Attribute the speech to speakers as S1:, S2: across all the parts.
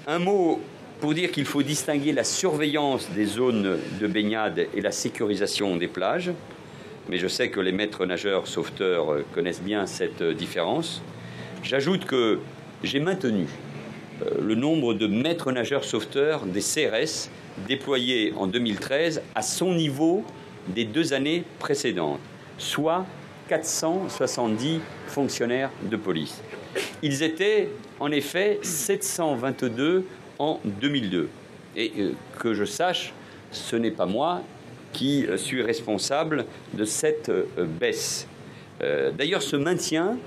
S1: Un mot pour dire qu'il faut distinguer la surveillance des zones de baignade et la sécurisation des plages. Mais je sais que les maîtres nageurs sauveteurs connaissent bien cette différence. J'ajoute que j'ai maintenu le nombre de maîtres nageurs sauveteurs des CRS déployés en 2013 à son niveau des 2 années précédentes, soit 470 fonctionnaires de police. Ils étaient en effet 722 en 2002. Et que je sache, ce n'est pas moi qui suis responsable de cette baisse. D'ailleurs, ce maintien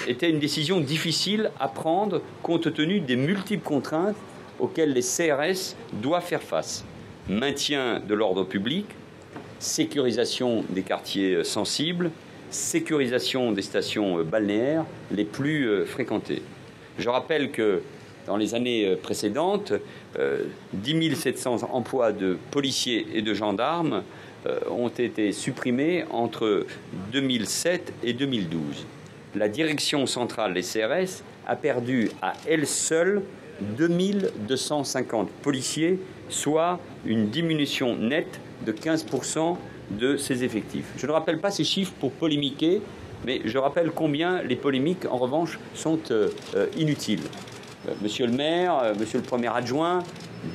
S1: était une décision difficile à prendre compte tenu des multiples contraintes auxquelles les CRS doivent faire face. Maintien de l'ordre public, sécurisation des quartiers sensibles, sécurisation des stations balnéaires les plus fréquentées. Je rappelle que dans les années précédentes, 10 700 emplois de policiers et de gendarmes ont été supprimés entre 2007 et 2012. La direction centrale des CRS a perdu à elle seule 2250 policiers, soit une diminution nette de 15% de ses effectifs. Je ne rappelle pas ces chiffres pour polémiquer, mais je rappelle combien les polémiques, en revanche, sont inutiles. Monsieur le maire, monsieur le premier adjoint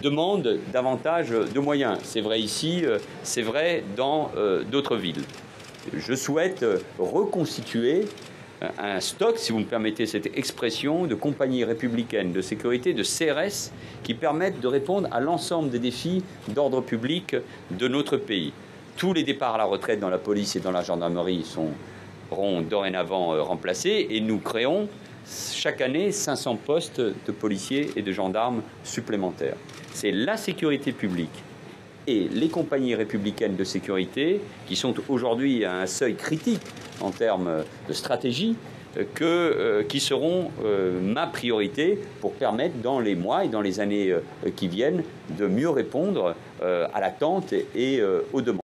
S1: demandent davantage de moyens. C'est vrai ici, c'est vrai dans d'autres villes. Je souhaite reconstituer un stock, si vous me permettez cette expression, de compagnies républicaines de sécurité, de CRS, qui permettent de répondre à l'ensemble des défis d'ordre public de notre pays. Tous les départs à la retraite dans la police et dans la gendarmerie seront dorénavant remplacés et nous créons chaque année 500 postes de policiers et de gendarmes supplémentaires. C'est la sécurité publique et les compagnies républicaines de sécurité, qui sont aujourd'hui à un seuil critique en termes de stratégie, qui seront ma priorité pour permettre dans les mois et dans les années qui viennent de mieux répondre à l'attente et aux demandes.